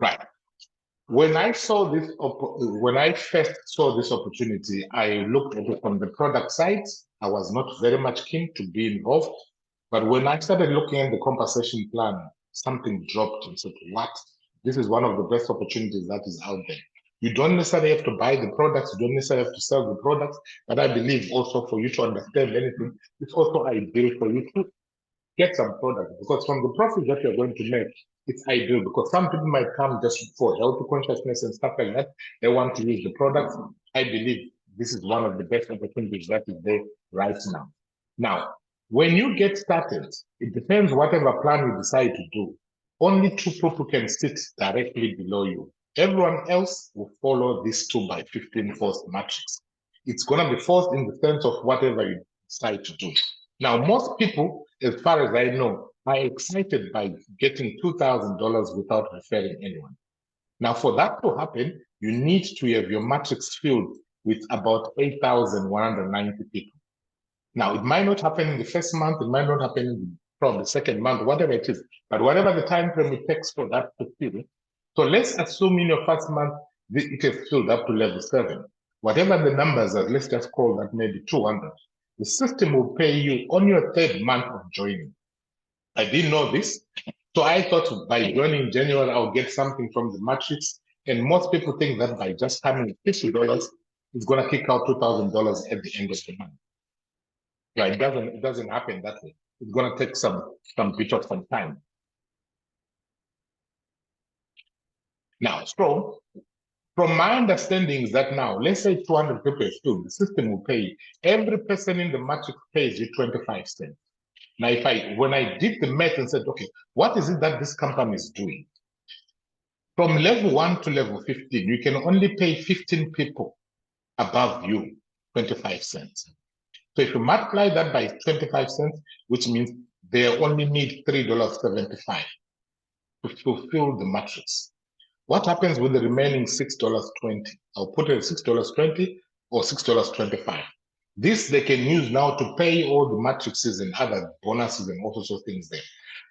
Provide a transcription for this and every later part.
Right. When I saw this, when I first saw this opportunity, I looked at it from the product side. I was not very much keen to be involved. But when I started looking at the compensation plan, something dropped and said, what? This is one of the best opportunities that is out there. You don't necessarily have to buy the products, you don't necessarily have to sell the products, but I believe also for you to understand anything, it's also ideal for you to get some products, because from the profit that you're going to make, it's ideal, because some people might come just for health consciousness and stuff like that. They want to use the products. I believe this is one of the best opportunities that is there right now. Now, when you get started, it depends whatever plan you decide to do. Only 2 people can sit directly below you. Everyone else will follow this 2 by 15 forced matrix. It's going to be forced in the sense of whatever you decide to do. Now, most people, as far as I know, are excited by getting $2,000 without referring anyone. Now, for that to happen, you need to have your matrix filled with about 8,190 people. Now, it might not happen in the first month, it might not happen in the second month, whatever it is, but whatever the time frame it takes for that to fill. So let's assume in your first month, it is filled up to level 7. Whatever the numbers are, let's just call that maybe 200. The system will pay you on your 3rd month of joining. I didn't know this. So I thought by joining January, I'll get something from the matrix. And most people think that by just having $50, it's going to kick out $2,000 at the end of the month. Yeah, it doesn't happen that way. It's going to take some bit of some time. Now, so from my understanding is that now, let's say 200 people is filled, the system will pay. Every person in the matrix pays you 25 cents. Now, when I did the math and said, okay, what is it that this company is doing? From level 1 to level 15, you can only pay 15 people above you 25 cents. So if you multiply that by 25 cents, which means they only need $3.75 to fulfill the matrix. What happens with the remaining $6.20? I'll put it at $6.20 or $6.25. This they can use now to pay all the matrices and other bonuses and all sorts of things there.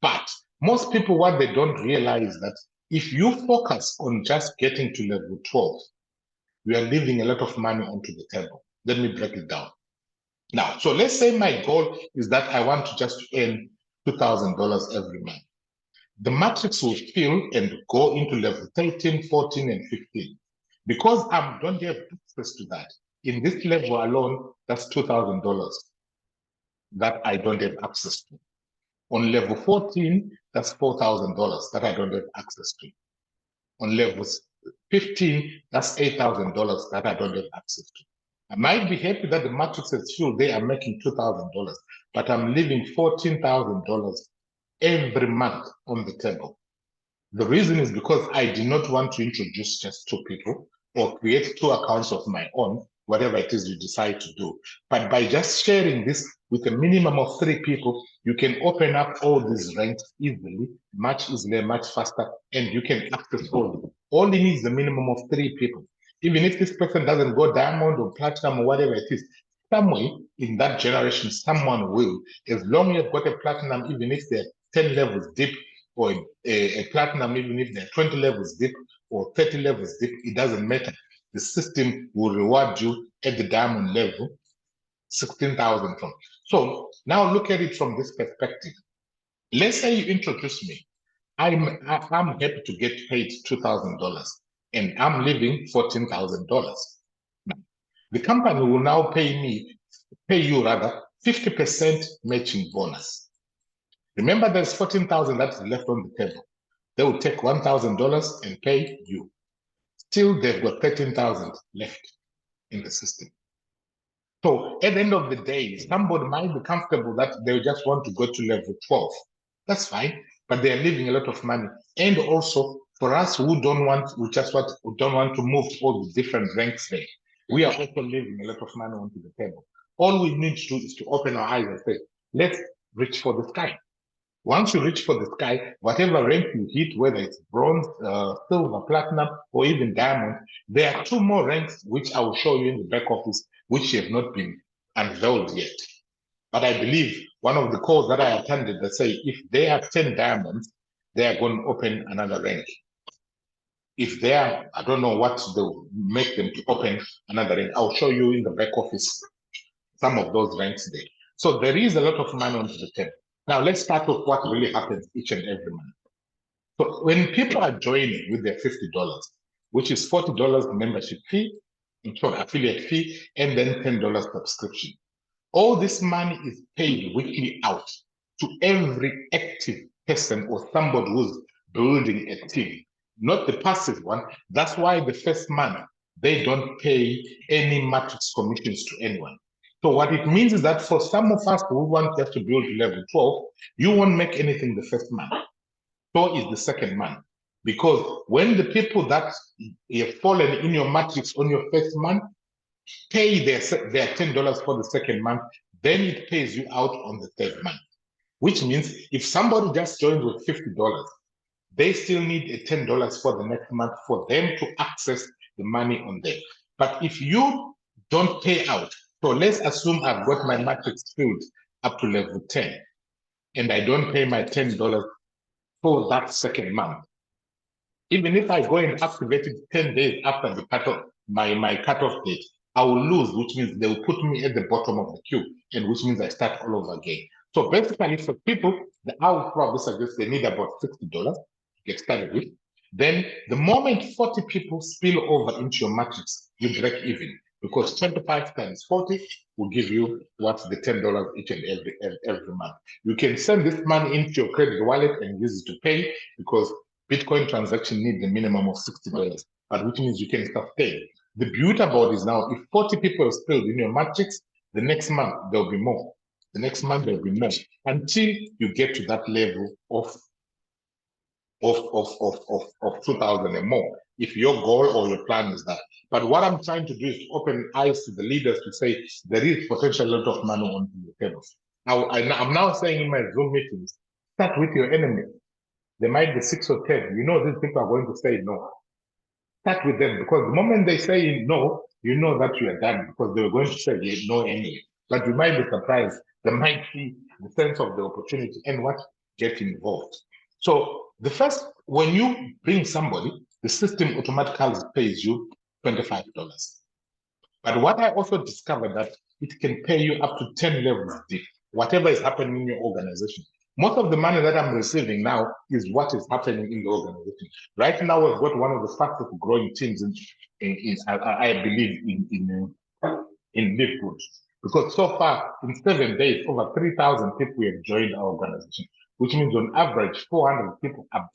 But most people, what they don't realize that if you focus on just getting to level 12, you are leaving a lot of money onto the table. Let me break it down. Now, so let's say my goal is that I want to just earn $2,000 every month. The matrix will fill and go into level 13, 14, and 15. Because I don't have access to that, in this level alone, that's $2,000 that I don't have access to. On level 14, that's $4,000 that I don't have access to. On level 15, that's $8,000 that I don't have access to. I might be happy that the matrix is filled, they are making $2,000, but I'm leaving $14,000 every month on the table. The reason is because I did not want to introduce just 2 people or create 2 accounts of my own, whatever it is you decide to do. But by just sharing this with a minimum of 3 people, you can open up all these ranks easily, much easier, much faster, and you can access all of them. All you need is a minimum of 3 people. Even if this person doesn't go diamond or platinum or whatever it is, somewhere in that generation, someone will. As long as you've got a platinum, even if they're 10 levels deep, or a platinum, even if they're 20 levels deep or 30 levels deep, it doesn't matter. The system will reward you at the diamond level, 16,000 from. So now look at it from this perspective. Let's say you introduce me. I'm happy to get paid $2,000 and I'm leaving $14,000. The company will now pay you 50% matching bonus. Remember, there's $14,000 that's left on the table. They will take $1,000 and pay you. Still, they've got $13,000 left in the system. So at the end of the day, somebody might be comfortable that they just want to go to level 12. That's fine, but they are leaving a lot of money. And also, for us who don't want to move all the different ranks there, we are also leaving a lot of money onto the table. All we need to do is to open our eyes and say, let's reach for the sky. Once you reach for the sky, whatever rank you hit, whether it's bronze, silver, platinum, or even diamond, there are 2 more ranks which I will show you in the back office, which have not been unveiled yet. But I believe one of the calls that I attended, they say if they have 10 diamonds, they are going to open another rank. if they are, I don't know what they'll make them to open another rank. I'll show you in the back office some of those ranks there. So there is a lot of money onto the table. Now let's start with what really happens each and every month. So when people are joining with their $50, which is $40 membership fee, affiliate fee, and then $10 subscription, all this money is paid weekly out to every active person or somebody who's building a team, not the passive one. That's why the first month, they don't pay any matrix commissions to anyone. So what it means is that for some of us who want just to build to level 12, you won't make anything the first month. So is the second month. Because when the people that have fallen in your matrix on your first month pay their $10 for the second month, then it pays you out on the third month. Which means if somebody just joins with $50, they still need a $10 for the next month for them to access the money on there. But if you don't pay out, so let's assume I've got my matrix filled up to level 10, and I don't pay my $10 for that second month. Even if I go and activate it 10 days after the cutoff, my cutoff date, I will lose, which means they will put me at the bottom of the queue, and which means I start all over again. So basically, for people, I would probably suggest they need about $60 to get started with. Then the moment 40 people spill over into your matrix, you break even, because 25 times 40 will give you what's the $10 each and every month. You can send this money into your credit wallet and use it to pay, because Bitcoin transaction needs a minimum of $60, but which means you can sustain. The beauty about it is now, if 40 people spilled in your matrix, the next month there'll be more. The next month there'll be more, until you get to that level of 2,000 and more, if your goal or your plan is that. But what I'm trying to do is to open eyes to the leaders to say there is potential lot of money on the table. I'm now saying in my Zoom meetings, start with your enemy. There might be 6 or 10. You know these people are going to say no. Start with them, because the moment they say no, you know that you are done, because they were going to say no anyway. But you might be surprised. They might see the sense of the opportunity and what get involved. So the first, when you bring somebody, the system automatically pays you $25. But what I also discovered that it can pay you up to 10 levels deep, whatever is happening in your organization. Most of the money that I'm receiving now is what is happening in the organization. Right now, we've got one of the fastest growing teams I believe in LiveGood. Because so far, in 7 days, over 3,000 people have joined our organization, which means on average, 400 people are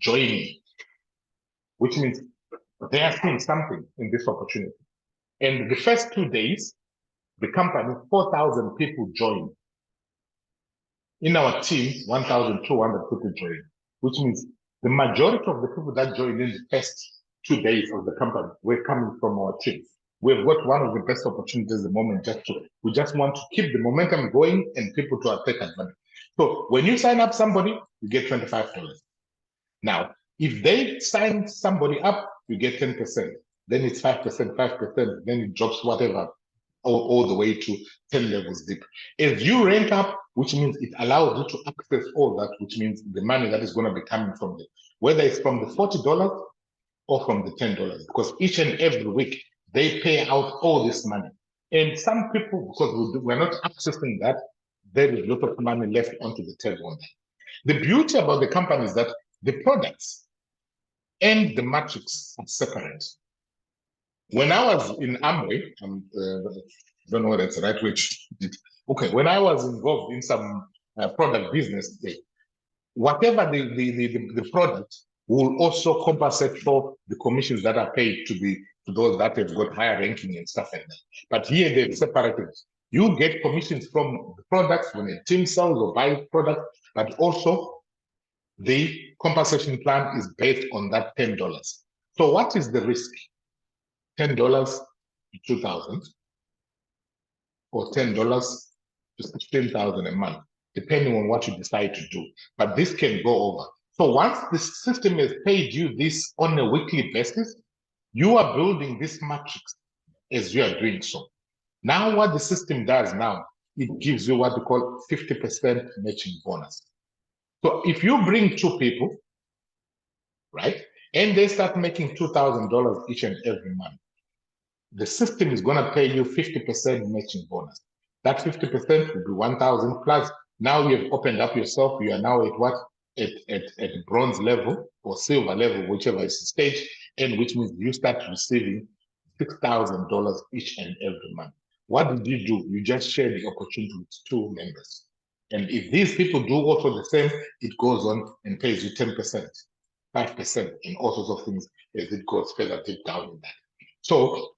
joining, which means they are seeing something in this opportunity. And the first 2 days, the company, 4,000 people joined. In our team, 1,200 people joined, which means the majority of the people that joined in the first 2 days of the company were coming from our team. We've got one of the best opportunities at the moment. We just want to keep the momentum going and people to take advantage. So when you sign up somebody, you get $25. Now, if they sign somebody up, you get 10%. Then it's 5%, 5%. Then it drops whatever, all the way to 10 levels deep. As you rank up, which means it allows you to access all that, which means the money that is going to be coming from it, whether it's from the $40 or from the $10, because each and every week they pay out all this money. And some people, because we're not accessing that, there is a lot of money left onto the table on that. The beauty about the company is that the products and the matrix are separate. When I was in Amway, I don't know whether it's the right way to okay, when I was involved in some product business, whatever the product will also compensate for the commissions that are paid to those that have got higher ranking and stuff like that. But here they've separated. You get commissions from the products when a team sells or buys products, but also the compensation plan is based on that $10. So what is the risk? $10 to 2,000, or $10 to 16,000 a month, depending on what you decide to do. But this can go over. So once the system has paid you this on a weekly basis, you are building this matrix as you are doing so. Now what the system does now, it gives you what we call 50% matching bonus. So if you bring 2 people, right, and they start making $2,000 each and every month, the system is going to pay you 50% matching bonus. That 50% will be 1,000 plus. Now you have opened up yourself. You are now at what? At bronze level or silver level, whichever is the stage, and which means you start receiving $6,000 each and every month. What did you do? You just share the opportunity with two members. And if these people do also the same, it goes on and pays you 10%, 5%, and all sorts of things as it goes further deep down in that. So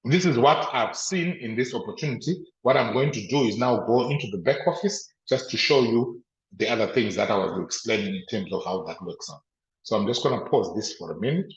this is what I've seen in this opportunity. What I'm going to do is now go into the back office just to show you the other things that I was explaining in terms of how that works out. So I'm just going to pause this for a minute.